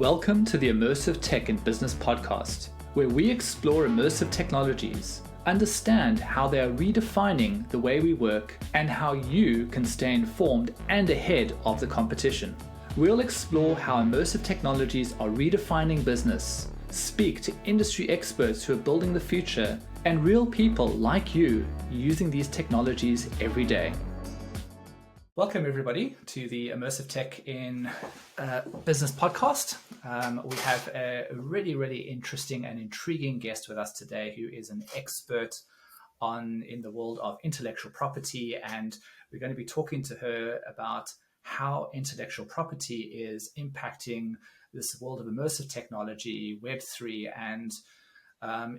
Welcome to the Immersive Tech and Business podcast, where we explore immersive technologies, understand how they are redefining the way we work, and how you can stay informed and ahead of the competition. We'll explore how immersive technologies are redefining business, speak to industry experts who are building the future, and real people like you using these technologies every day. Welcome everybody to the Immersive Tech in Business podcast. We have a really interesting and intriguing guest with us today who is an expert in the world of intellectual property, and we're going to be talking to her about how intellectual property is impacting this world of immersive technology, Web3, and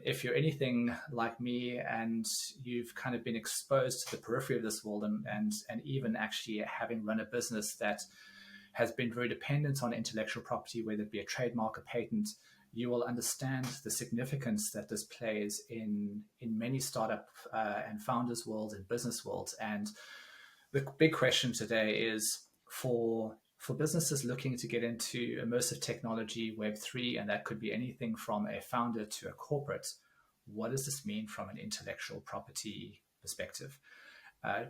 if you're anything like me and you've kind of been exposed to the periphery of this world and even actually having run a business that has been very dependent on intellectual property, whether it be a trademark or patent, you will understand the significance that this plays in many startup and founders' worlds and business worlds. And the big question today is for businesses looking to get into immersive technology, Web3, and that could be anything from a founder to a corporate, what does this mean from an intellectual property perspective?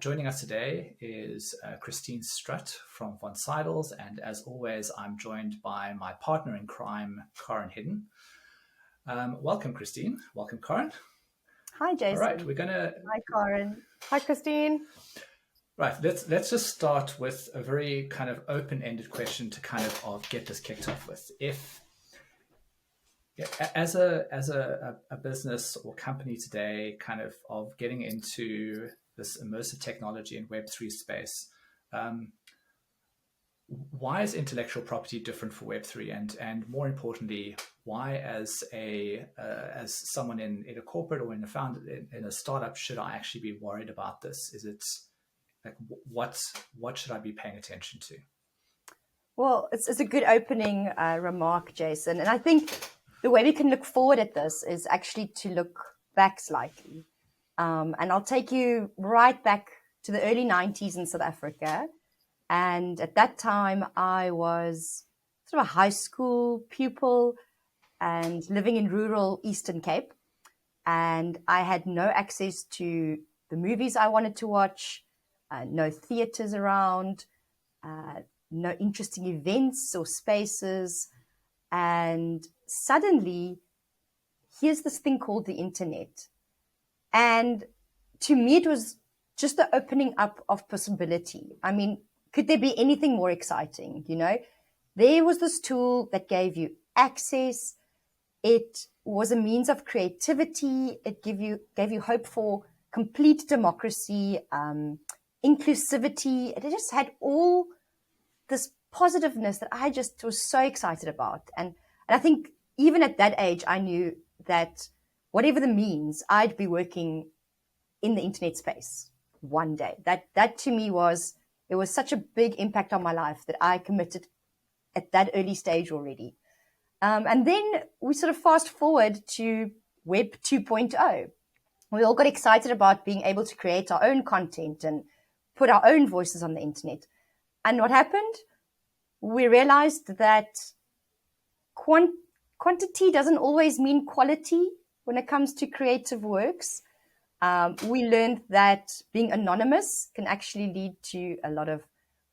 Joining us today is Christine Strutt from Von Seidels, and as always, I'm joined by my partner in crime, Karen Hidden. Welcome, Christine. Welcome, Karen. Hi, Jason. All right, we're gonna. Hi, Karen. Hi, Christine. Right, let's just start with a very kind of open-ended question to kind of get this kicked off with. If as a business or company today, kind of getting into this immersive technology and Web3 space, why is intellectual property different for Web3, and more importantly, why as someone in a corporate or in a startup should I actually be worried about this? Is it like what should I be paying attention to? Well, it's a good opening remark, Jason. And I think the way we can look forward at this is actually to look back slightly. And I'll take you right back to the early 90s in South Africa. And at that time, I was sort of a high school pupil and living in rural Eastern Cape. And I had no access to the movies I wanted to watch. No theaters around, no interesting events or spaces. And suddenly, here's this thing called the internet. And to me, it was just the opening up of possibility. I mean, could there be anything more exciting? You know, there was this tool that gave you access. It was a means of creativity. It gave you hope for complete democracy, inclusivity. It just had all this positiveness that I just was so excited about. And I think even at that age, I knew that whatever the means, I'd be working in the internet space one day. That to me it was such a big impact on my life that I committed at that early stage already. And then we sort of fast forward to Web 2.0. We all got excited about being able to create our own content and put our own voices on the internet. And what happened? We realized that quantity doesn't always mean quality when it comes to creative works. We learned that being anonymous can actually lead to a lot of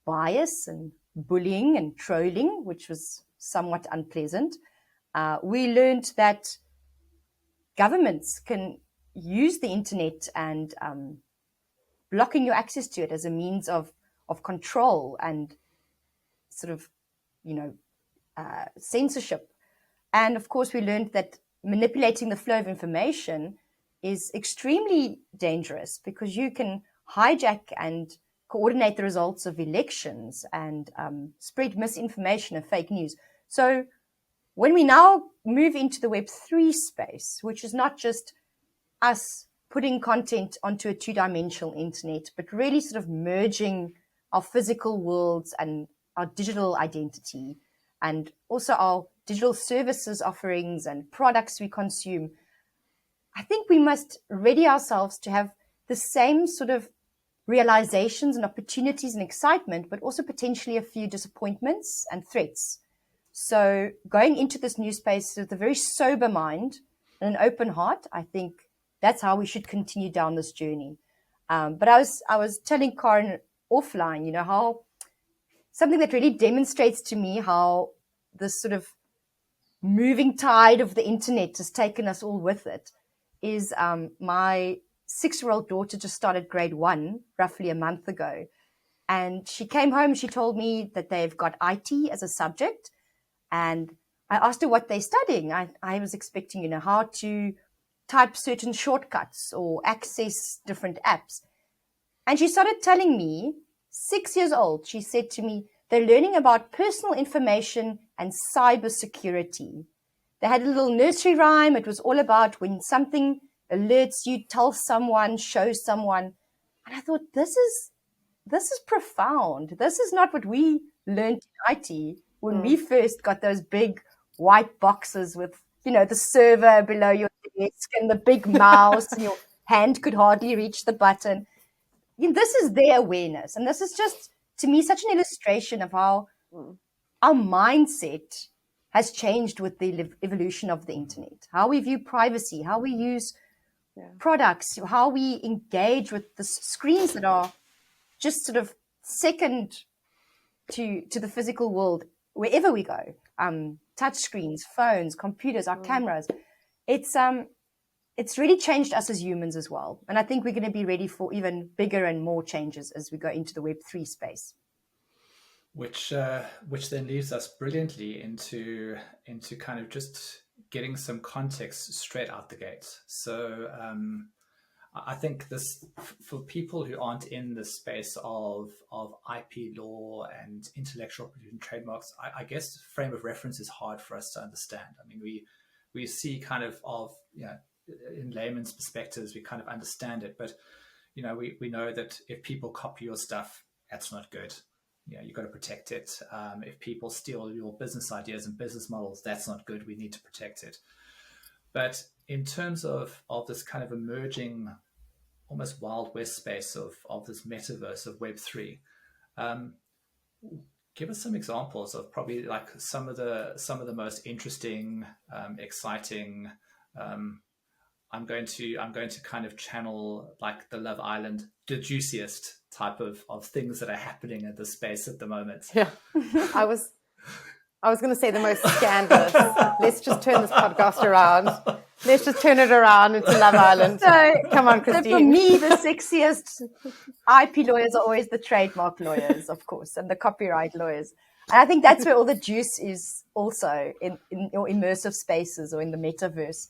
bias and bullying and trolling, which was somewhat unpleasant. We learned that governments can use the internet and blocking your access to it as a means of control and sort of, censorship. And of course, we learned that manipulating the flow of information is extremely dangerous because you can hijack and coordinate the results of elections and spread misinformation and fake news. So when we now move into the Web3 space, which is not just us putting content onto a two-dimensional internet, but really sort of merging our physical worlds and our digital identity and also our digital services offerings and products we consume, I think we must ready ourselves to have the same sort of realizations and opportunities and excitement, but also potentially a few disappointments and threats. So going into this new space with a very sober mind and an open heart, I think that's how we should continue down this journey. But I was telling Karen offline, how something that really demonstrates to me how this sort of moving tide of the internet has taken us all with it is my 6-year-old daughter just started grade 1 roughly a month ago. And she came home, she told me that they've got IT as a subject. And I asked her what they're studying. I was expecting, how to type certain shortcuts or access different apps. And she started telling me, 6 years old, she said to me, they're learning about personal information and cybersecurity. They had a little nursery rhyme. It was all about when something alerts you, tell someone, show someone. And I thought, this is profound. This is not what we learned in IT when we first got those big white boxes with, the server below your desk and the big mouse and your hand could hardly reach the button. This is their awareness. And this is just, to me, such an illustration of how our mindset has changed with the evolution of the internet, how we view privacy, how we use products, how we engage with the screens that are just sort of second to the physical world wherever we go. Touch screens, phones, computers, our cameras. It's really changed us as humans as well. And I think we're going to be ready for even bigger and more changes as we go into the Web3 space. Which then leads us brilliantly into kind of just getting some context straight out the gate. So I think this, for people who aren't in the space of IP law and intellectual property and trademarks, I guess frame of reference is hard for us to understand. I mean, we see kind of in layman's perspectives, we kind of understand it, but we know that if people copy your stuff, that's not good. You've got to protect it. If people steal your business ideas and business models, that's not good. We need to protect it. But in terms of this kind of emerging, almost Wild West space of this metaverse of Web3, give us some examples of probably like some of the most interesting, exciting. I'm going to kind of channel like the Love Island, the juiciest type of things that are happening in the space at the moment. Yeah, I was going to say the most scandalous. Let's just turn this podcast around. Let's just turn it around into Love Island. So, come on, Christine. So for me, the sexiest IP lawyers are always the trademark lawyers, of course, and the copyright lawyers. And I think that's where all the juice is also in your immersive spaces or in the metaverse.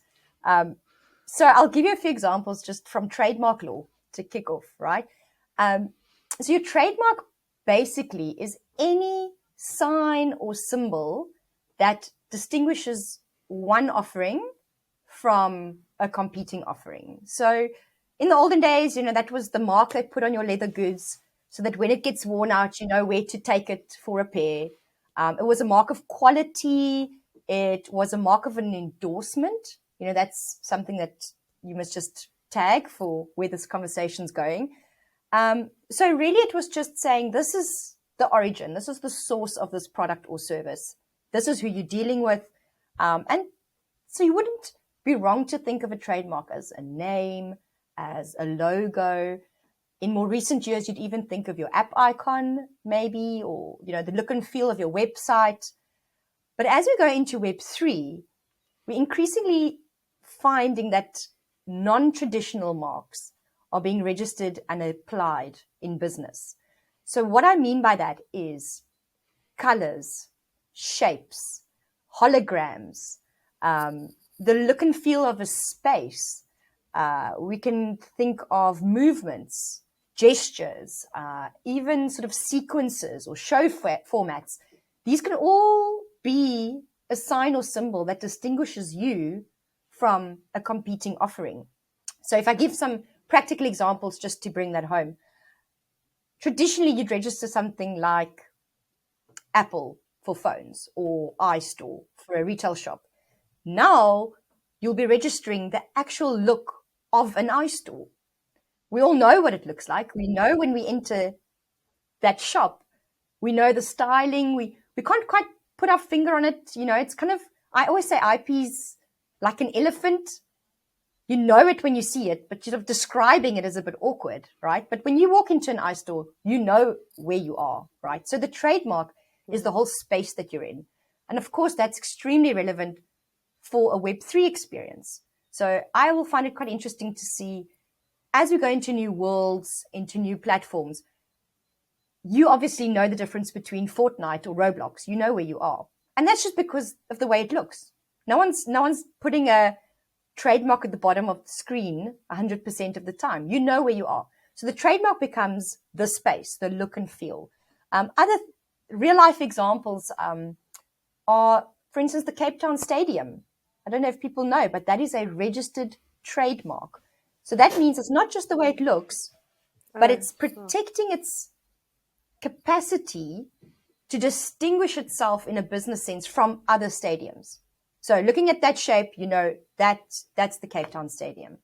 So I'll give you a few examples just from trademark law to kick off, right? So your trademark basically is any sign or symbol that distinguishes one offering from a competing offering. So in the olden days, that was the mark they put on your leather goods so that when it gets worn out, you know where to take it for repair. It was a mark of quality. It was a mark of an endorsement. That's something that you must just tag for where this conversation's going. So really it was just saying, this is the origin. This is the source of this product or service. This is who you're dealing with. And so you wouldn't be wrong to think of a trademark as a name, as a logo. In more recent years, you'd even think of your app icon, maybe, or, the look and feel of your website. But as we go into Web3, we're increasingly finding that non-traditional marks are being registered and applied in business. So what I mean by that is colors, shapes, holograms, the look and feel of a space. We can think of movements, gestures, even sort of sequences or show formats. These can all be a sign or symbol that distinguishes you from a competing offering. So if I give some practical examples just to bring that home, traditionally you'd register something like Apple for phones or iStore for a retail shop. Now you'll be registering the actual look of an iStore. We all know what it looks like. We know when we enter that shop. We know the styling. We can't quite put our finger on it. It's kind of, I always say IP's like an elephant. You know it when you see it, but sort of describing it is a bit awkward, right? But when you walk into an iStore, you know where you are, right? So the trademark is the whole space that you're in. And of course, that's extremely relevant for a Web3 experience. So I will find it quite interesting to see, as we go into new worlds, into new platforms, you obviously know the difference between Fortnite or Roblox. You know where you are. And that's just because of the way it looks. No one's putting a trademark at the bottom of the screen 100% of the time. You know where you are. So the trademark becomes the space, the look and feel. Other real-life examples are, for instance, the Cape Town Stadium. I don't know if people know, but that is a registered trademark. So that means it's not just the way it looks, but it's protecting its capacity to distinguish itself in a business sense from other stadiums. So looking at that shape, that's the Cape Town Stadium.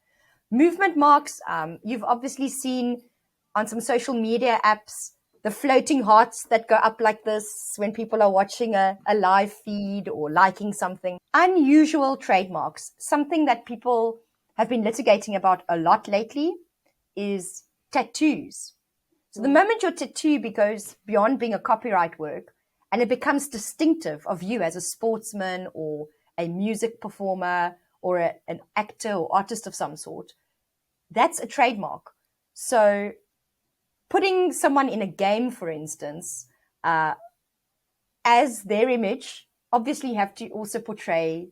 Movement marks, you've obviously seen on some social media apps, the floating hearts that go up like this when people are watching a live feed or liking something. Unusual trademarks, something that people have been litigating about a lot lately is tattoos. So the moment your tattoo goes beyond being a copyright work and it becomes distinctive of you as a sportsman or a music performer or an actor or artist of some sort, that's a trademark. So putting someone in a game, for instance, as their image, obviously you have to also portray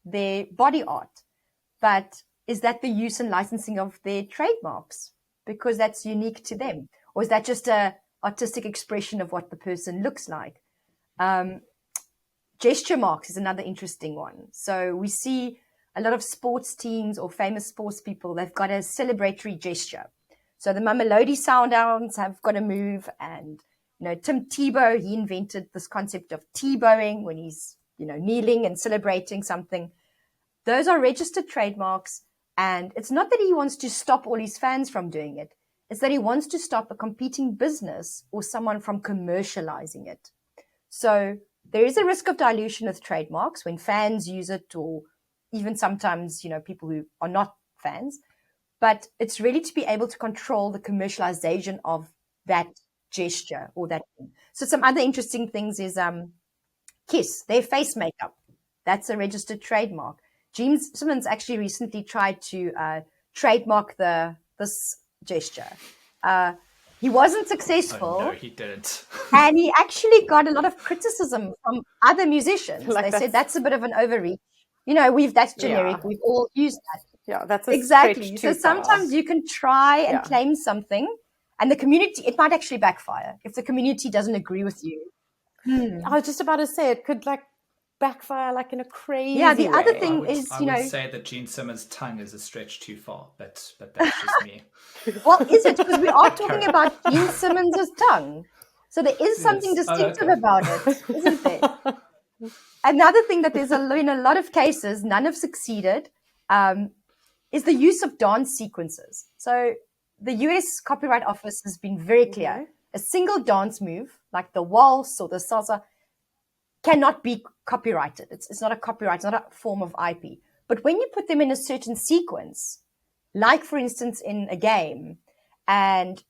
their body art. But is that the use and licensing of their trademarks? Because that's unique to them. Or is that just a artistic expression of what the person looks like? Gesture marks is another interesting one. So we see a lot of sports teams or famous sports people, they've got a celebratory gesture. So the Mamelodi Sundowns have got a move, and Tim Tebow, he invented this concept of Tebowing when he's kneeling and celebrating something. Those are registered trademarks, and it's not that he wants to stop all his fans from doing it. It's that he wants to stop a competing business or someone from commercializing it. So there is a risk of dilution with trademarks when fans use it, or even sometimes, people who are not fans. But it's really to be able to control the commercialization of that gesture or that thing. So some other interesting things is Kiss, their face makeup. That's a registered trademark. Gene Simmons actually recently tried to trademark this gesture. He wasn't successful. Oh, no, he didn't. And he actually got a lot of criticism from other musicians. They said that's a bit of an overreach. That's generic. Yeah. We've all used that. Yeah, that's exactly. So too far. sometimes you can try and claim something, and the community, it might actually backfire if the community doesn't agree with you. I was just about to say it could backfire in a crazy Yeah, the way. other thing is, I would say that Gene Simmons' tongue is a stretch too far, but that's just me. Well, is it? Because we are talking about Gene Simmons' tongue. So there is something distinctive about it, isn't there? Another thing that there's in a lot of cases, none have succeeded, is the use of dance sequences. So the US Copyright Office has been very clear. A single dance move, like the waltz or the salsa, cannot be copyrighted. It's not a copyright, it's not a form of IP. But when you put them in a certain sequence, like for instance in a game, and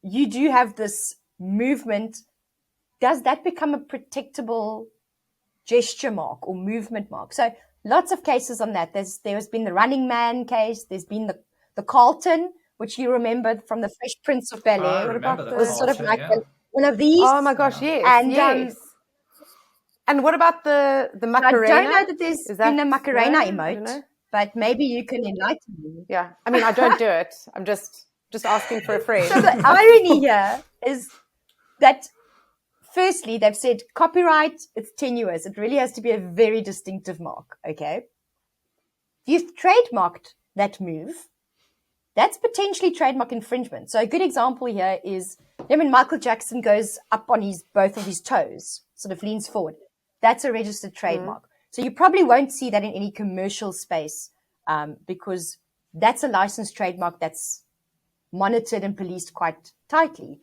you do have this movement, does that become a protectable gesture mark or movement mark? So lots of cases on that. There's been the Running Man case, there's been the Carlton, which you remember from the Fresh Prince of Bel-Air. What about it was sort of like one of these. Oh my gosh, yes. And yes. And what about the Macarena? I don't know that there's been a Macarena emote, but maybe you can enlighten me. Yeah, I mean, I don't do it. I'm just asking for a friend. So the irony here is that, firstly, they've said copyright, it's tenuous. It really has to be a very distinctive mark, okay? If you've trademarked that move, that's potentially trademark infringement. So a good example here is when Michael Jackson goes up on both of his toes, sort of leans forward. That's a registered trademark. So you probably won't see that in any commercial space because that's a licensed trademark that's monitored and policed quite tightly.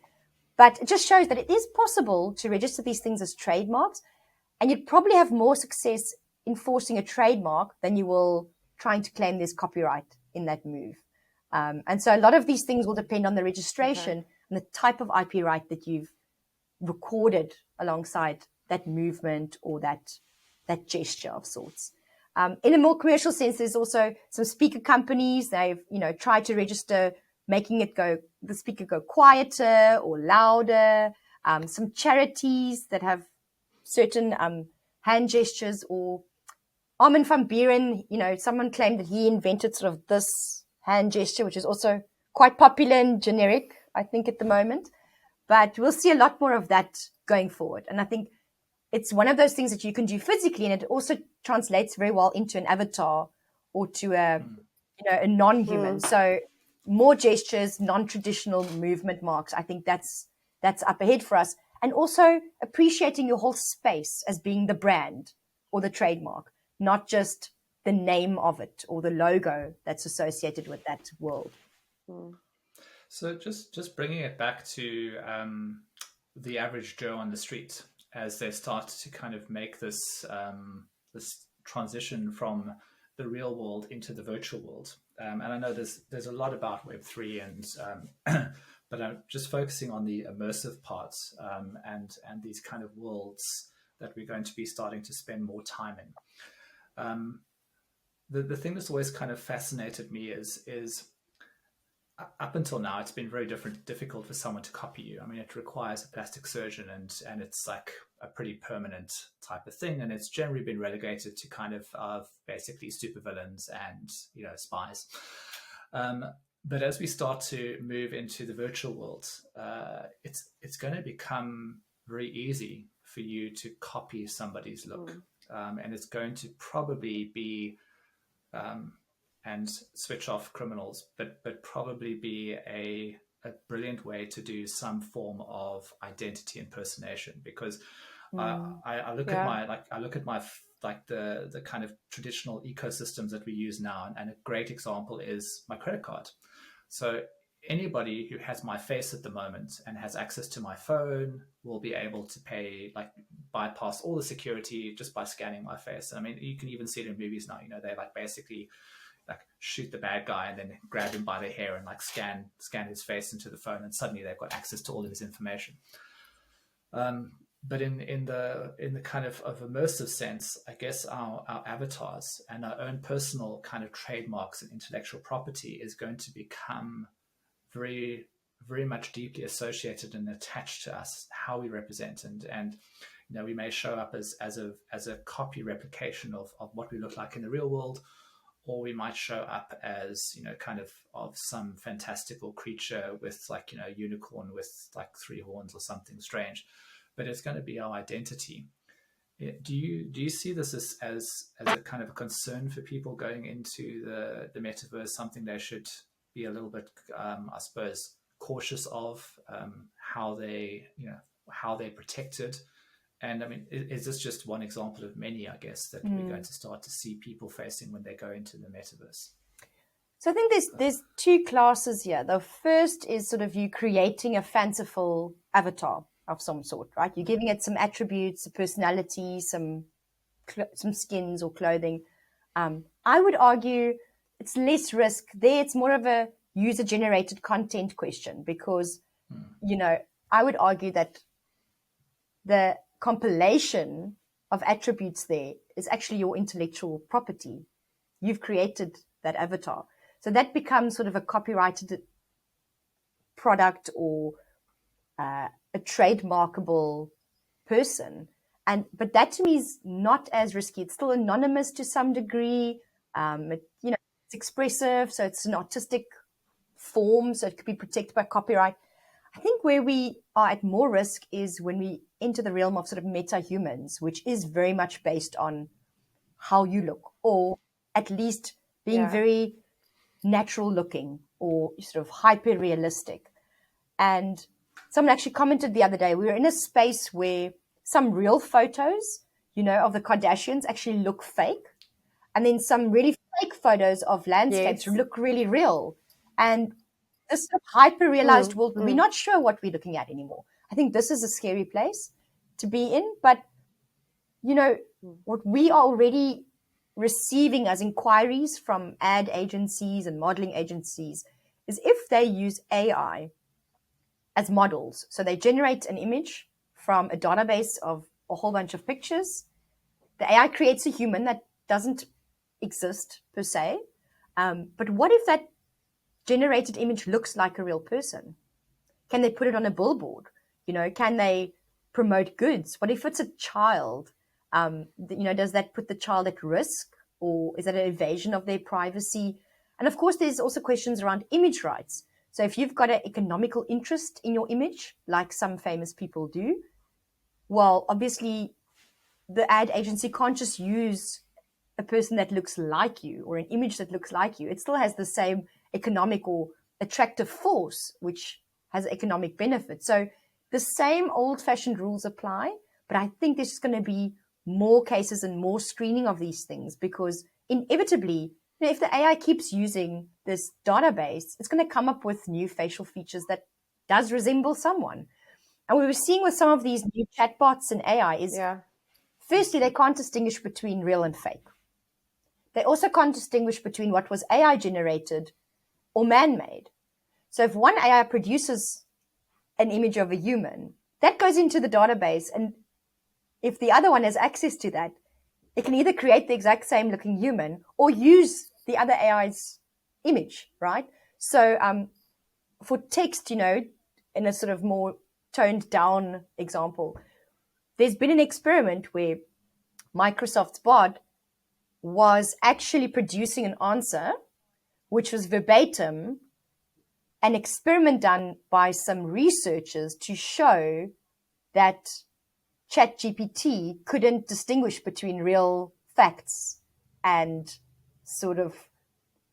But it just shows that it is possible to register these things as trademarks. And you'd probably have more success enforcing a trademark than you will trying to claim there's copyright in that move. And so a lot of these things will depend on the registration and the type of IP right that you've recorded alongside that movement or that gesture of sorts. In a more commercial sense, there's also some speaker companies. They've, tried to register, making the speaker go quieter or louder. Some charities that have certain hand gestures, or Armin van Buuren, someone claimed that he invented sort of this hand gesture, which is also quite popular and generic, I think, at the moment. But we'll see a lot more of that going forward. And I think it's one of those things that you can do physically, and it also translates very well into an avatar or to a non-human. So more gestures, non-traditional movement marks. I think that's up ahead for us. And also appreciating your whole space as being the brand or the trademark, not just the name of it or the logo that's associated with that world. So just bringing it back to the average Joe on the street, as they start to kind of make this this transition from the real world into the virtual world. And I know there's a lot about Web3 and but I'm just focusing on the immersive parts and these kind of worlds that we're going to be starting to spend more time in. The thing that's always kind of fascinated me is up until now, it's been very difficult for someone to copy you. I mean, it requires a plastic surgeon and it's like a pretty permanent type of thing. And it's generally been relegated to kind of basically supervillains and, spies. But as we start to move into the virtual world, it's going to become very easy for you to copy somebody's look. And it's going to probably be, and switch off criminals, but probably be a brilliant way to do some form of identity impersonation. Because I look at my the kind of traditional ecosystems that we use now, and a great example is my credit card. So anybody who has my face at the moment and has access to my phone will be able to pay, bypass all the security just by scanning my face. I mean, you can even see it in movies now. They basically shoot the bad guy and then grab him by the hair and scan his face into the phone, and suddenly they've got access to all of his information. But in the kind of immersive sense, I guess our avatars and our own personal kind of trademarks and intellectual property is going to become very, very much deeply associated and attached to us, how we represent, and we may show up as a copy replication of what we look like in the real world, or we might show up as kind of some fantastical creature with a unicorn with 3 horns or something strange. But it's going to be our identity. Do you see this as a kind of a concern for people going into the metaverse, something they should be a little bit, I suppose, cautious of, how they're protected? And I mean, is this just one example of many, I guess, that we're going to start to see people facing when they go into the metaverse? So I think there's 2 classes here. The first is sort of you creating a fanciful avatar of some sort, right? You're giving it some attributes, a personality, some skins or clothing. I would argue it's less risk there. It's more of a user-generated content question, because, I would argue that the compilation of attributes there is actually your intellectual property. You've created that avatar. So that becomes sort of a copyrighted product or a trademarkable person. But that to me is not as risky. It's still anonymous to some degree. It's expressive, so it's an artistic form, so it could be protected by copyright. I think where we are at more risk is when we enter the realm of sort of meta-humans, which is very much based on how you look, or at least being very natural looking or sort of hyper-realistic. And someone actually commented the other day, we were in a space where some real photos, of the Kardashians actually look fake. And then some really fake photos of landscapes look really real. And this sort of hyper-realized world, we're not sure what we're looking at anymore. I think this is a scary place to be in, but what we are already receiving as inquiries from ad agencies and modeling agencies is if they use AI as models. So they generate an image from a database of a whole bunch of pictures. The AI creates a human that doesn't exist per se. But what if that generated image looks like a real person? Can they put it on a billboard? Can they promote goods? What if it's a child? Does that put the child at risk, or is that an invasion of their privacy? And of course, there's also questions around image rights. So if you've got an economical interest in your image, like some famous people do, well, obviously the ad agency can't just use a person that looks like you or an image that looks like you. It still has the same economic or attractive force, which has economic benefit. So the same old-fashioned rules apply, but I think there's just going to be more cases and more screening of these things, because inevitably, if the AI keeps using this database, it's going to come up with new facial features that does resemble someone. And we were seeing with some of these new chatbots and AI is, firstly, they can't distinguish between real and fake. They also can't distinguish between what was AI generated or man-made. So if one AI produces an image of a human, that goes into the database, and if the other one has access to that, it can either create the exact same looking human or use the other AI's image, right? So for text, in a sort of more toned down example, there's been an experiment where Microsoft's bot was actually producing an answer which was verbatim, an experiment done by some researchers to show that ChatGPT couldn't distinguish between real facts and sort of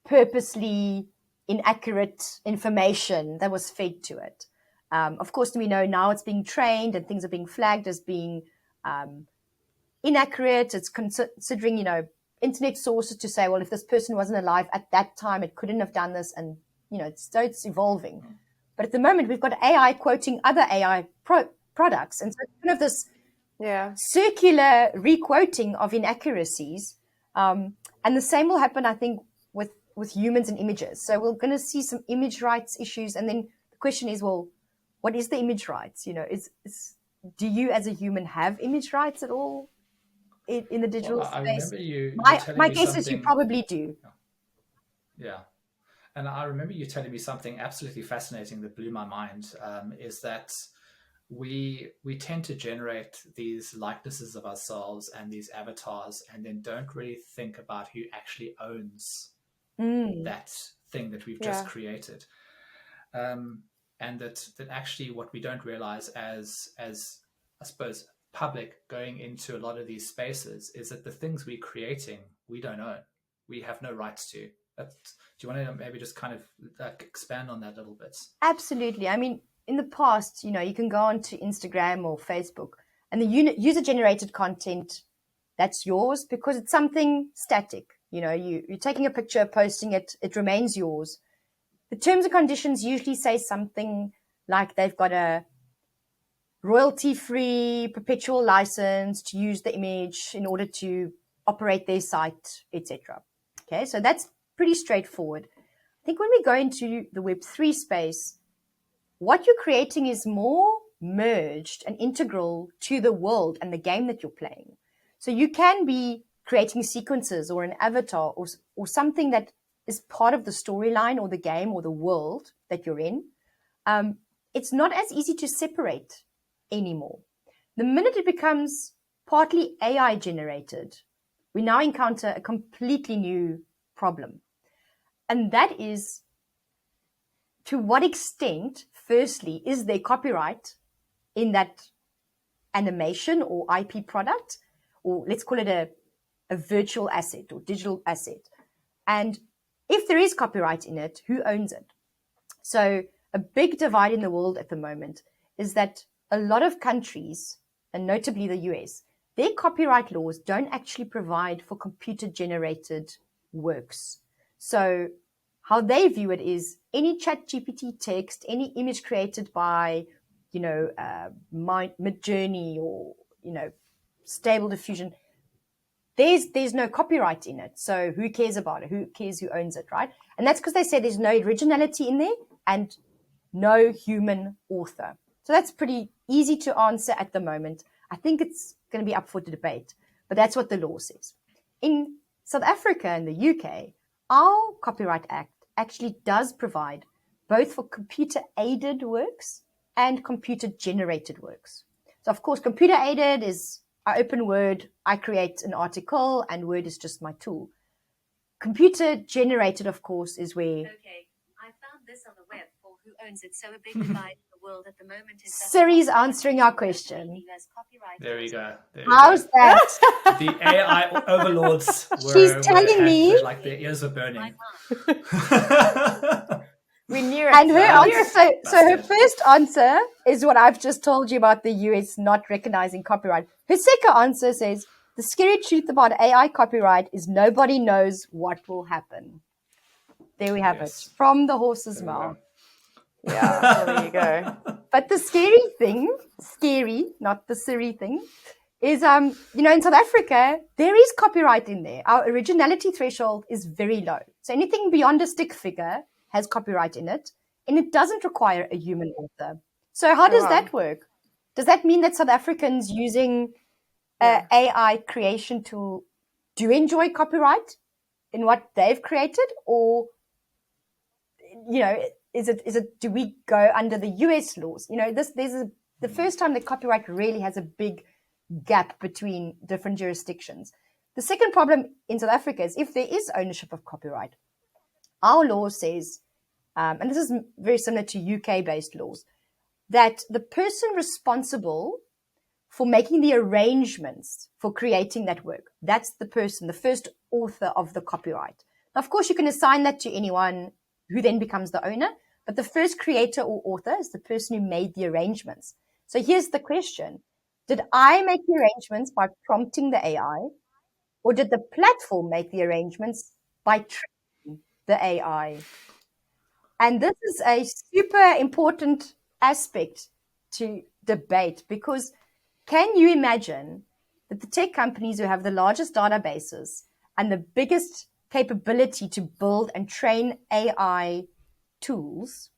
purposely inaccurate information that was fed to it. Of course, we know now it's being trained and things are being flagged as being inaccurate. It's considering, internet sources to say, well, if this person wasn't alive at that time, it couldn't have done this. And, it's evolving. But at the moment, we've got AI quoting other AI products. And so it's kind of this circular re-quoting of inaccuracies. And the same will happen, I think, with humans and images. So we're going to see some image rights issues. And then the question is, well, what is the image rights? Do you as a human have image rights at all in the digital space? I remember you my guess is you probably do. Yeah. And I remember you telling me something absolutely fascinating that blew my mind, is that we tend to generate these likenesses of ourselves and these avatars and then don't really think about who actually owns that thing that we've just created. And that actually what we don't realize as I suppose public going into a lot of these spaces is that the things we're creating, we don't own. We have no rights to. Do you want to maybe just kind of expand on that a little bit? Absolutely. I mean, in the past, you can go onto Instagram or Facebook and the user-generated content, that's yours because it's something static. You're taking a picture, posting it, it remains yours. The terms and conditions usually say something like they've got a royalty-free perpetual license to use the image in order to operate their site, etc. Okay, so that's pretty straightforward. I think when we go into the Web3 space, what you're creating is more merged and integral to the world and the game that you're playing. So you can be creating sequences or an avatar or something that is part of the storyline or the game or the world that you're in. It's not as easy to separate anymore. The minute it becomes partly AI generated, we now encounter a completely new problem. And that is, to what extent, firstly, is there copyright in that animation or IP product, or let's call it a virtual asset or digital asset? And if there is copyright in it, who owns it? So a big divide in the world at the moment is that a lot of countries, and notably the US, their copyright laws don't actually provide for computer-generated works. So how they view it is any ChatGPT text, any image created by, Midjourney or, stable diffusion, there's no copyright in it. So who cares about it? Who cares who owns it, right? And that's because they say there's no originality in there and no human author. So that's pretty easy to answer at the moment. I think it's going to be up for debate, but that's what the law says. In South Africa and the UK, our Copyright Act actually does provide both for computer-aided works and computer-generated works. So, of course, computer-aided is our open Word. I create an article, and Word is just my tool. Computer-generated, of course, is where... Okay, I found this on the web for who owns it. So a big divide in the world at the moment is... Siri's answering our question. There we go. How's that? The AI overlords She's telling me... like their ears are burning. We knew it. And her answer, so her first answer is what I've just told you about the US not recognizing copyright. Her second answer says, the scary truth about AI copyright is nobody knows what will happen. There we have it. From the horse's mouth. Yeah, well, there you go. But the scary, not the Siri thing, is, in South Africa, there is copyright in there. Our originality threshold is very low. So anything beyond a stick figure has copyright in it, and it doesn't require a human author. So how does that work? Does that mean that South Africans using AI creation tool do enjoy copyright in what they've created, or is it? Do we go under the US laws? The first time that copyright really has a big gap between different jurisdictions. The second problem in South Africa is if there is ownership of copyright. Our law says, and this is very similar to UK-based laws, that the person responsible for making the arrangements for creating that work, that's the person, the first author of the copyright. Now, of course, you can assign that to anyone who then becomes the owner, but the first creator or author is the person who made the arrangements. So here's the question. Did I make the arrangements by prompting the AI, or did the platform make the arrangements by training the AI? And this is a super important aspect to debate, because can you imagine that the tech companies who have the largest databases and the biggest capability to build and train AI tools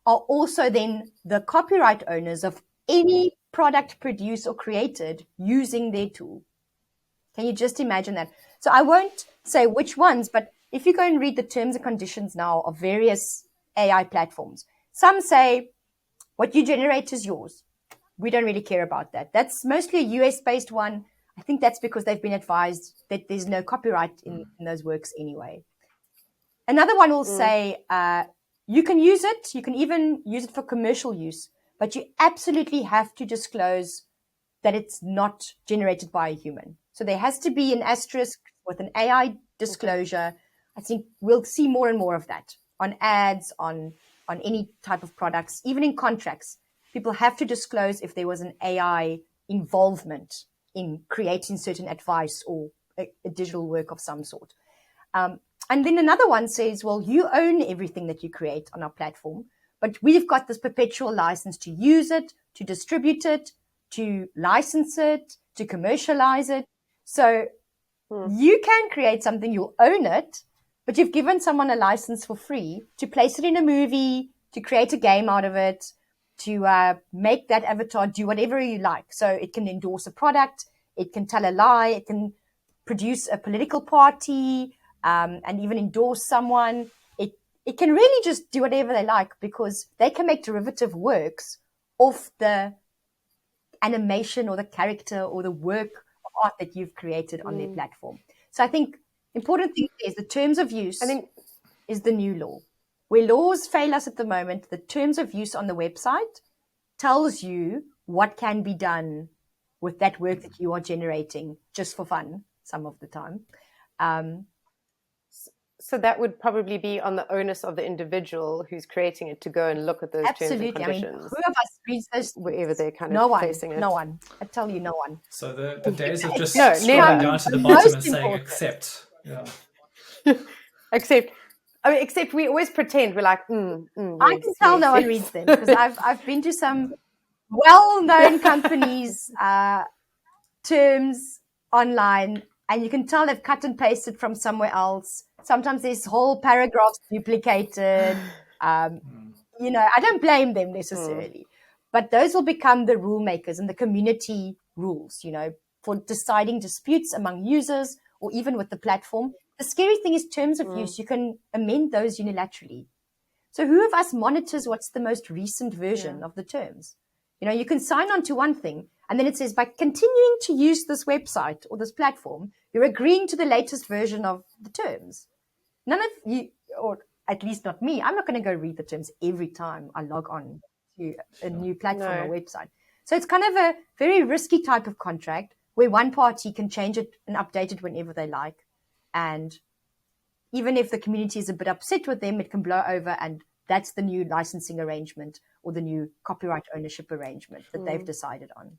are also then the copyright owners of any product produced or created using their tool? Can you just imagine that? So I won't say which ones, but if you go and read the terms and conditions now of various AI platforms, some say what you generate is yours. We don't really care about that. That's mostly a US-based one. I think that's because they've been advised that there's no copyright in those works anyway. Another one will say you can use it. You can even use it for commercial use, but you absolutely have to disclose that it's not generated by a human. So there has to be an asterisk with an AI disclosure. I think we'll see more and more of that on ads, on any type of products, even in contracts. People have to disclose if there was an AI involvement in creating certain advice or a digital work of some sort. And then another one says, well, you own everything that you create on our platform, but we've got this perpetual license to use it, to distribute it, to license it, to commercialize it. So you can create something, you'll own it, but you've given someone a license for free to place it in a movie, to create a game out of it, to make that avatar do whatever you like. So it can endorse a product, it can tell a lie, it can produce a political party, and even endorse someone. It can really just do whatever they like, because they can make derivative works of the animation or the character or the work of art that you've created on their platform. So I think important thing is the terms of use is the new law. Where laws fail us at the moment, the terms of use on the website tells you what can be done with that work that you are generating just for fun some of the time. So that would probably be on the onus of the individual who's creating it to go and look at those terms and conditions. I mean, who of us reads those? Wherever they're kind of placing it. No one. I tell you, no one. So the days of just No, scrolling never. down to the bottom and saying important. accept. Yeah. Except we always pretend we're like, I can tell no one reads them, because I've been to some well-known companies terms online, and you can tell they've cut and pasted from somewhere else. Sometimes there's whole paragraphs duplicated. I don't blame them necessarily, but those will become the rule makers and the community rules, for deciding disputes among users or even with the platform. The scary thing is terms of use. You can amend those unilaterally. So who of us monitors what's the most recent version of the terms? You can sign on to one thing, and then it says, by continuing to use this website or this platform, you're agreeing to the latest version of the terms. None of you, or at least not me, I'm not going to go read the terms every time I log on to a new platform or website. So it's kind of a very risky type of contract where one party can change it and update it whenever they like. And even if the community is a bit upset with them, it can blow over, and that's the new licensing arrangement or the new copyright ownership arrangement that they've decided on.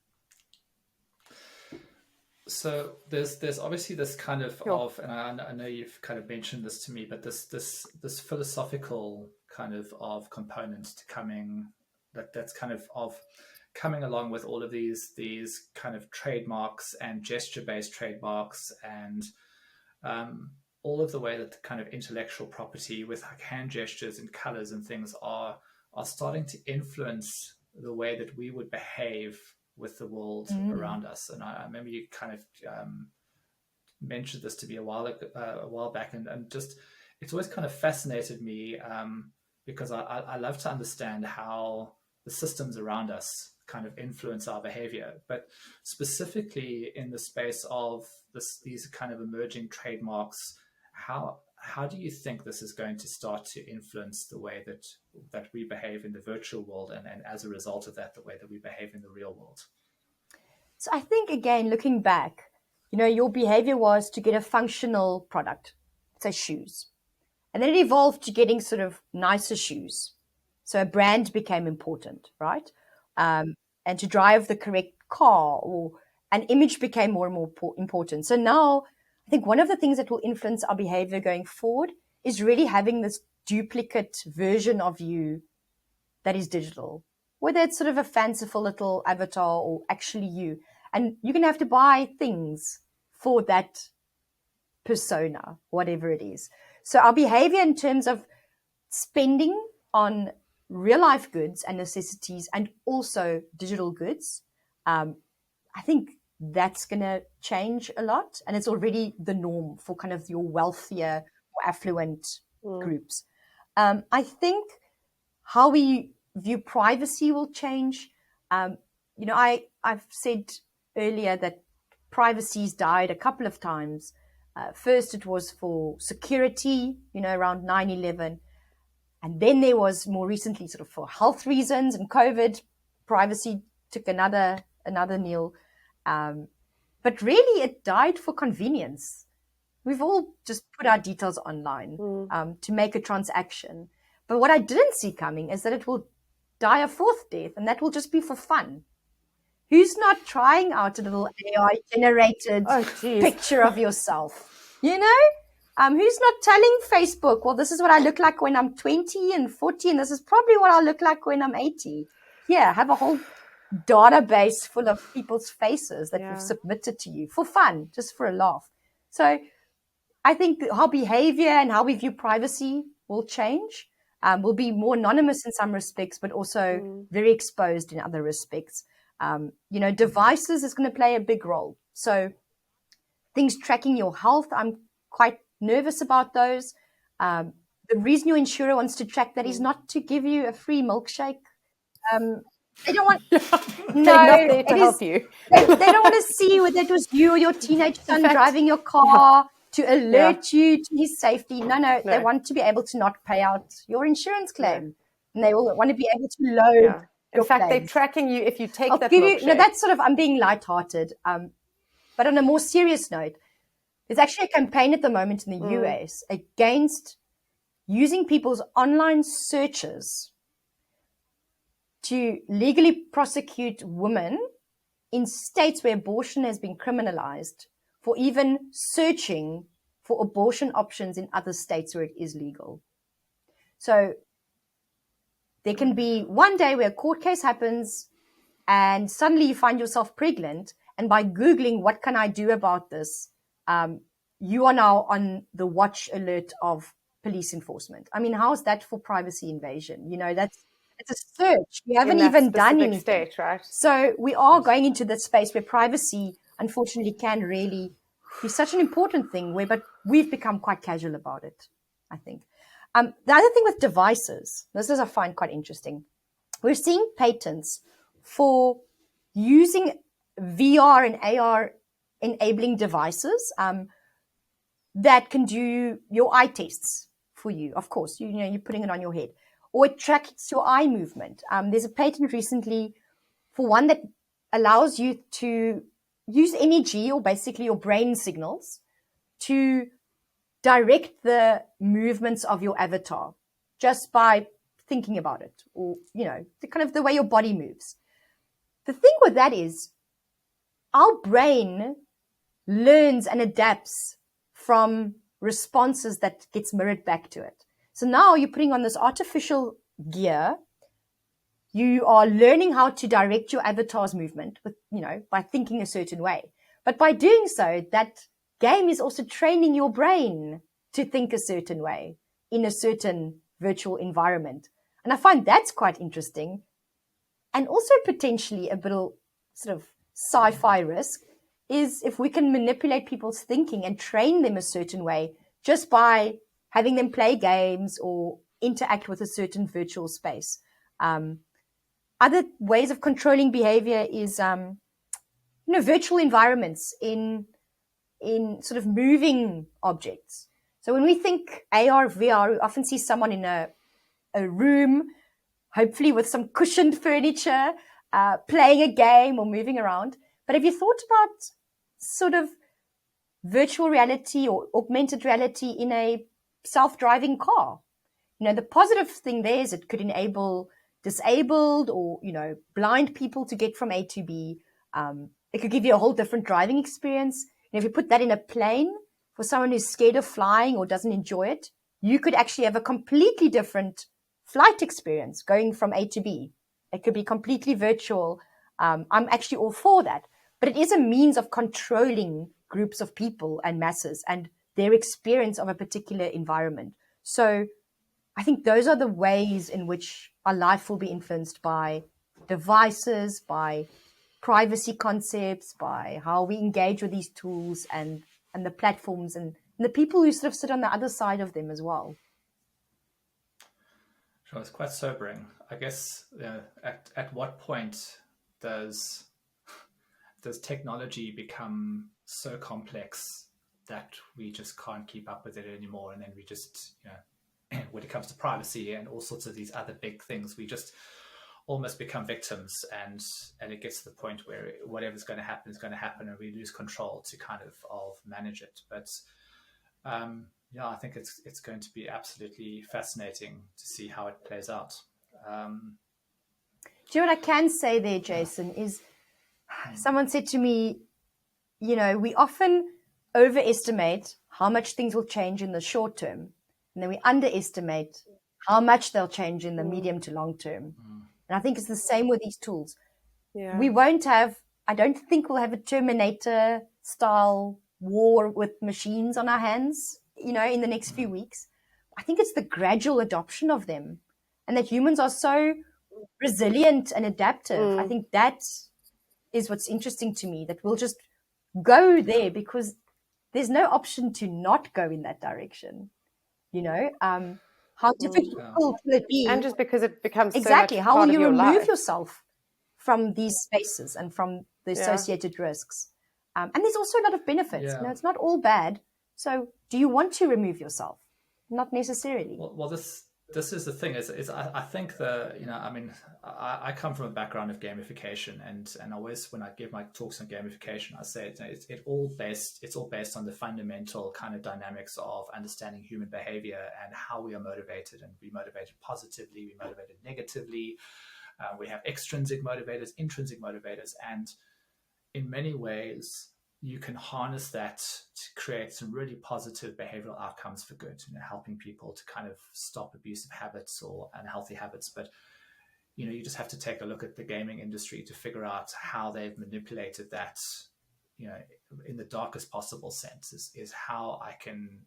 So there's obviously this kind of and I know you've kind of mentioned this to me, but this philosophical kind of component to that's kind of coming along with all of these kind of trademarks and gesture-based trademarks, and all of the way that the kind of intellectual property with hand gestures and colors and things are starting to influence the way that we would behave with the world around us. And I remember you kind of mentioned this to me a while back, and just it's always kind of fascinated me because I love to understand how the systems around us kind of influence our behavior, but specifically in the space of these kind of emerging trademarks, how do you think this is going to start to influence the way that we behave in the virtual world, and as a result of that, the way that we behave in the real world? So I think, again, looking back, your behavior was to get a functional product, say shoes. And then it evolved to getting sort of nicer shoes. So a brand became important, right? And to drive the correct car, or an image became more and more important. So now I think one of the things that will influence our behavior going forward is really having this duplicate version of you that is digital, whether it's sort of a fanciful little avatar or actually you. And you're going to have to buy things for that persona, whatever it is. So our behavior in terms of spending on real life goods and necessities and also digital goods, I think that's going to change a lot. And it's already the norm for kind of your wealthier, more affluent groups. I think how we view privacy will change. I've said earlier that privacy's died a couple of times. First, it was for security, around 9/11. And then there was more recently sort of for health reasons and COVID. Privacy took another kneel. But really, it died for convenience. We've all just put our details online to make a transaction. But what I didn't see coming is that it will die a fourth death, and that will just be for fun. Who's not trying out a little AI-generated picture of yourself? Who's not telling Facebook, well, this is what I look like when I'm 20 and 40, and this is probably what I'll look like when I'm 80. Yeah, have a whole database full of people's faces that we've submitted to you for fun, just for a laugh. So I think our behavior and how we view privacy will change. We'll be more anonymous in some respects, but also very exposed in other respects. Devices is going to play a big role. So things tracking your health, I'm quite nervous about those. The reason your insurer wants to track that is not to give you a free milkshake. They don't want to help you. They don't want to see whether it was you or your teenage son driving your car to alert you to his safety. No. They want to be able to not pay out your insurance claim. And they will want to be able to load In fact, claims. They're tracking you if you take that milkshake. That's sort of, I'm being lighthearted. But on a more serious note, there's actually a campaign at the moment in the US against using people's online searches to legally prosecute women in states where abortion has been criminalized for even searching for abortion options in other states where it is legal. So there can be one day where a court case happens and suddenly you find yourself pregnant, And by Googling, what can I do about this? You are now on the watch alert of police enforcement. I mean, how is that for privacy invasion? It's a search. You haven't In that even done specific anything. state, right? So we are going into that space where privacy, unfortunately, can really be such an important thing but we've become quite casual about it, I think. The other thing with devices, this is I find quite interesting. We're seeing patents for using VR and AR enabling devices that can do your eye tests for you. Of course, you're putting it on your head, or it tracks your eye movement. There's a patent recently for one that allows you to use energy, or basically your brain signals, to direct the movements of your avatar just by thinking about it, or the kind of the way your body moves. The thing with that is our brain learns and adapts from responses that gets mirrored back to it. So now you're putting on this artificial gear. You are learning how to direct your avatar's movement with, by thinking a certain way. But by doing so, that game is also training your brain to think a certain way in a certain virtual environment. And I find that's quite interesting, and also potentially a bit of sort of sci-fi risk is if we can manipulate people's thinking and train them a certain way just by having them play games or interact with a certain virtual space. Other ways of controlling behavior is, virtual environments in sort of moving objects. So when we think AR, VR, we often see someone in a room, hopefully with some cushioned furniture, playing a game or moving around. But have you thought about sort of virtual reality or augmented reality in a self-driving car? The positive thing there is it could enable disabled or, blind people to get from A to B. It could give you a whole different driving experience. If you put that in a plane for someone who's scared of flying or doesn't enjoy it, you could actually have a completely different flight experience going from A to B. It could be completely virtual. I'm actually all for that. But it is a means of controlling groups of people and masses and their experience of a particular environment. So I think those are the ways in which our life will be influenced by devices, by privacy concepts, by how we engage with these tools and the platforms and the people who sort of sit on the other side of them as well. Sure, it's quite sobering. I guess at what point does technology become so complex that we just can't keep up with it anymore, and then we just, when it comes to privacy and all sorts of these other big things, we just almost become victims, and it gets to the point where whatever's going to happen is going to happen, and we lose control to kind of manage it. But I think it's going to be absolutely fascinating to see how it plays out. Do you know what I can say there, Jason, is someone said to me, we often overestimate how much things will change in the short term, and then we underestimate how much they'll change in the medium to long term. And I think it's the same with these tools. Yeah. I don't think we'll have a Terminator style war with machines on our hands, in the next few weeks. I think it's the gradual adoption of them, and that humans are so resilient and adaptive. I think that is what's interesting to me, that we'll just go there because there's no option to not go in that direction. How difficult will it be? And just because it becomes exactly so much how part will of you your remove life. yourself from these spaces and from the associated risks? And there's also a lot of benefits. It's not all bad. So do you want to remove yourself? Not necessarily. Well, this is the thing. Is I think I come from a background of gamification, and always when I give my talks on gamification, I say it's all based on the fundamental kind of dynamics of understanding human behavior and how we are motivated, and we motivated positively, we motivated negatively. We have extrinsic motivators, intrinsic motivators, and in many ways, you can harness that to create some really positive behavioral outcomes for good, helping people to kind of stop abusive habits or unhealthy habits. But, you just have to take a look at the gaming industry to figure out how they've manipulated that in the darkest possible sense, is how I can,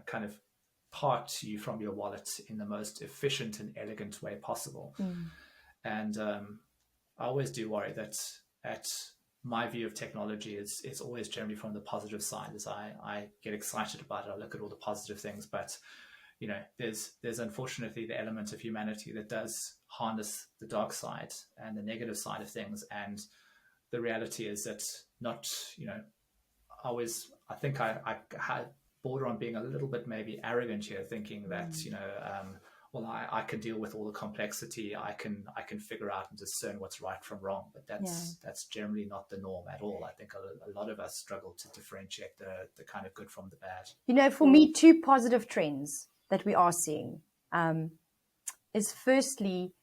kind of part you from your wallet in the most efficient and elegant way possible. And I always do worry that my view of technology is always generally from the positive side. As I get excited about it, I look at all the positive things, but there's unfortunately the element of humanity that does harness the dark side and the negative side of things. And the reality is that not, I think I had border on being a little bit maybe arrogant here, thinking that, I can deal with all the complexity. I can figure out and discern what's right from wrong, but that's generally not the norm at all. I think a lot of us struggle to differentiate the kind of good from the bad. For me, two positive trends that we are seeing is firstly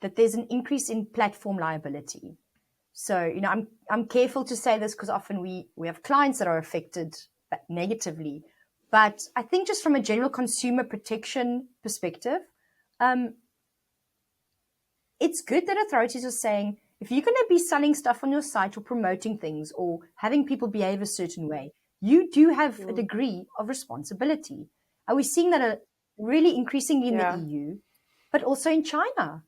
that there's an increase in platform liability. So, I'm careful to say this because often we have clients that are affected negatively. But I think just from a general consumer protection perspective, it's good that authorities are saying, if you're going to be selling stuff on your site or promoting things or having people behave a certain way, you do have a degree of responsibility. And we're seeing that really increasingly in the EU, but also in China,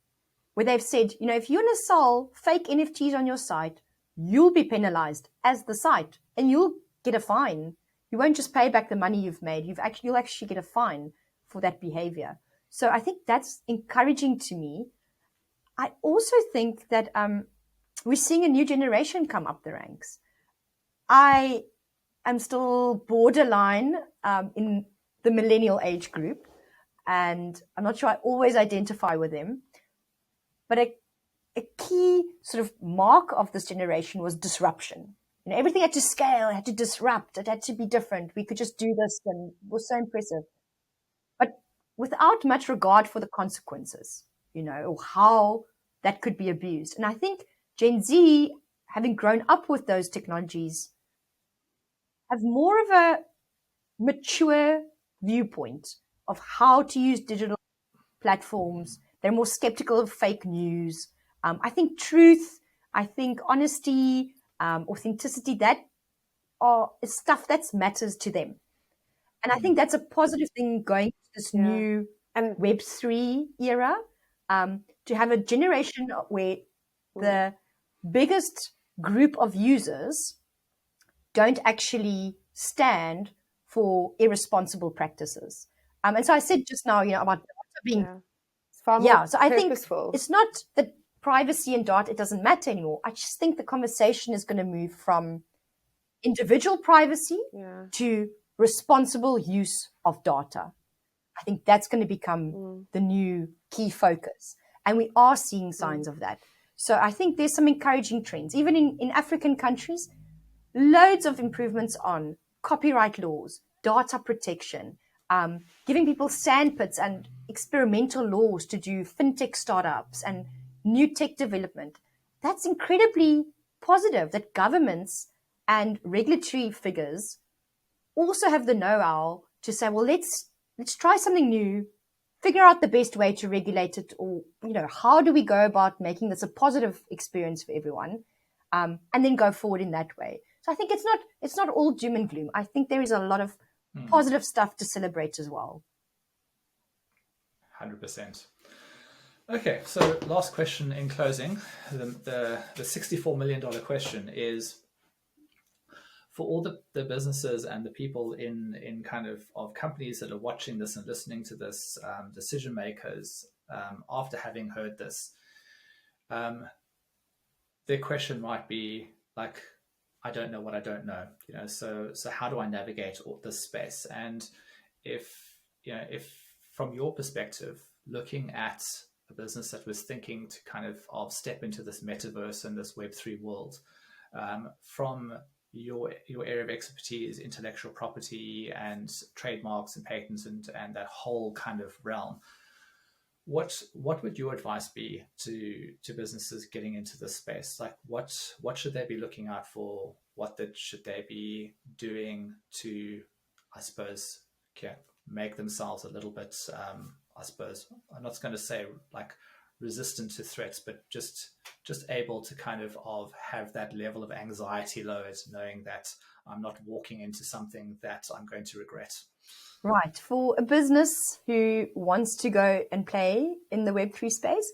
where they've said, if you're going to sell fake NFTs on your site, you'll be penalized as the site and you'll get a fine. You won't just pay back the money you've made. You'll actually get a fine for that behavior. So I think that's encouraging to me. I also think that we're seeing a new generation come up the ranks. I am still borderline in the millennial age group, and I'm not sure I always identify with them. But a key sort of mark of this generation was disruption. Everything had to scale, it had to disrupt, it had to be different. We could just do this, and it was so impressive. But without much regard for the consequences, or how that could be abused. And I think Gen Z, having grown up with those technologies, have more of a mature viewpoint of how to use digital platforms. They're more skeptical of fake news. I think truth, I think honesty, authenticity, that is stuff that matters to them. And I think that's a positive thing going to this new Web3 era, to have a generation where the biggest group of users don't actually stand for irresponsible practices. And so I said just now, about being... It's far more so I purposeful. think it's not that privacy and data, it doesn't matter anymore. I just think the conversation is going to move from individual privacy to responsible use of data. I think that's going to become the new key focus. And we are seeing signs of that. So I think there's some encouraging trends. Even in African countries, loads of improvements on copyright laws, data protection, giving people sandpits and experimental laws to do fintech startups and new tech development. That's incredibly positive that governments and regulatory figures also have the know-how to say, well, let's try something new, figure out the best way to regulate it, or, how do we go about making this a positive experience for everyone, and then go forward in that way. So I think it's not all doom and gloom. I think there is a lot of positive stuff to celebrate as well. 100%. Okay, so last question in closing. The $64 million question is, for all the businesses and the people in kind of companies that are watching this and listening to this, decision makers, after having heard this, their question might be like, I don't know what I don't know, so how do I navigate all this space? And if from your perspective, looking at a business that was thinking to kind of step into this metaverse and this Web3 world, from your area of expertise, intellectual property and trademarks and patents and that whole kind of realm, what would your advice be to businesses getting into this space? Like what should they be looking out for? What should they be doing to, I suppose, make themselves a little bit, I suppose, I'm not going to say like resistant to threats, but just able to kind of have that level of anxiety lowered, knowing that I'm not walking into something that I'm going to regret. Right. For a business who wants to go and play in the Web3 space,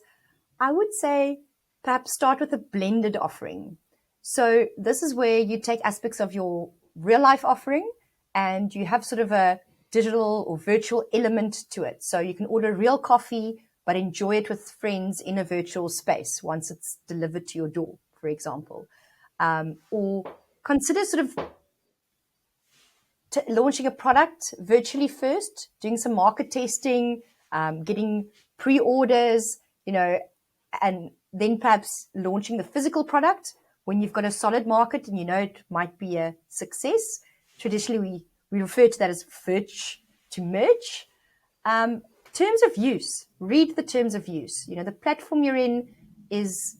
I would say perhaps start with a blended offering. So this is where you take aspects of your real life offering and you have sort of a digital or virtual element to it. So you can order real coffee, but enjoy it with friends in a virtual space once it's delivered to your door, for example. Or consider sort of launching a product virtually first, doing some market testing, getting pre-orders, and then perhaps launching the physical product when you've got a solid market and it might be a success. Traditionally, we refer to that as verge to merge. Terms of use, read the terms of use. The platform you're in is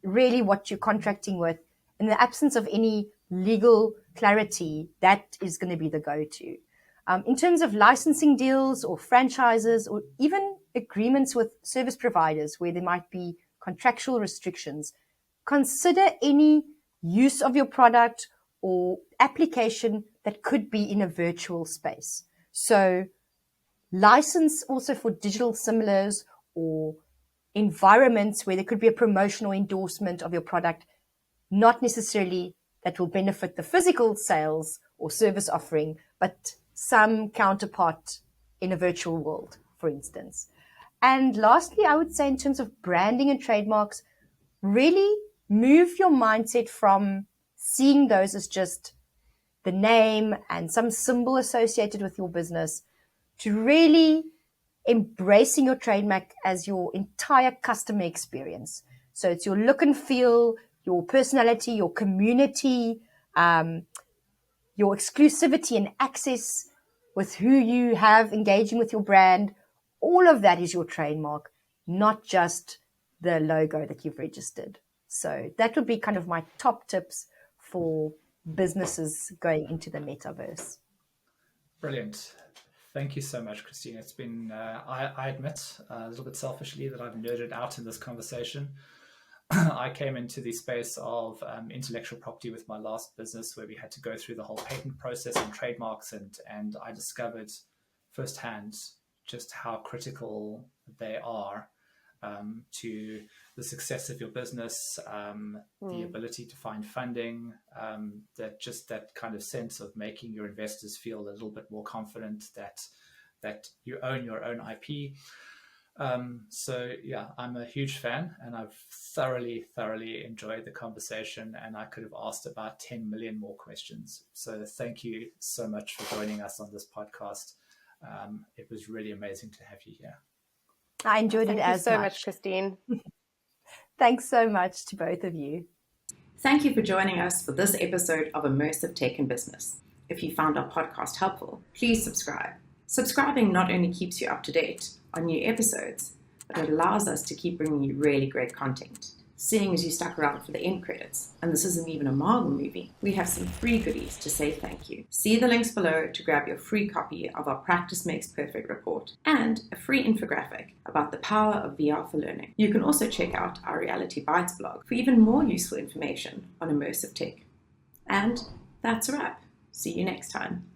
really what you're contracting with. In the absence of any legal clarity, that is going to be the go-to. In terms of licensing deals or franchises or even agreements with service providers where there might be contractual restrictions, consider any use of your product or application that could be in a virtual space. So license also for digital similars or environments where there could be a promotional endorsement of your product, not necessarily that will benefit the physical sales or service offering, but some counterpart in a virtual world, for instance. And lastly, I would say in terms of branding and trademarks, really move your mindset from seeing those as just the name and some symbol associated with your business to really embracing your trademark as your entire customer experience. So it's your look and feel, your personality, your community, your exclusivity and access with who you have engaging with your brand. All of that is your trademark, not just the logo that you've registered. So that would be kind of my top tips for businesses going into the metaverse. Brilliant. Thank you so much, Christine. It's been, I admit, a little bit selfishly that I've nerded out in this conversation. I came into the space of intellectual property with my last business where we had to go through the whole patent process and trademarks, and I discovered firsthand just how critical they are to the success of your business, the ability to find funding, that kind of sense of making your investors feel a little bit more confident that you own your own IP. So yeah, I'm a huge fan and I've thoroughly enjoyed the conversation, and I could have asked about 10 million more questions. So thank you so much for joining us on this podcast. It was really amazing to have you here. I enjoyed it as so much, Christine. Thanks so much to both of you. Thank you for joining us for this episode of Immersive Tech in Business. If you found our podcast helpful, please subscribe. Subscribing not only keeps you up to date on new episodes, but it allows us to keep bringing you really great content. Seeing as you stuck around for the end credits, and this isn't even a Marvel movie, we have some free goodies to say thank you. See the links below to grab your free copy of our Practice Makes Perfect report and a free infographic about the power of VR for learning. You can also check out our Reality Bytes blog for even more useful information on immersive tech. And that's a wrap. See you next time.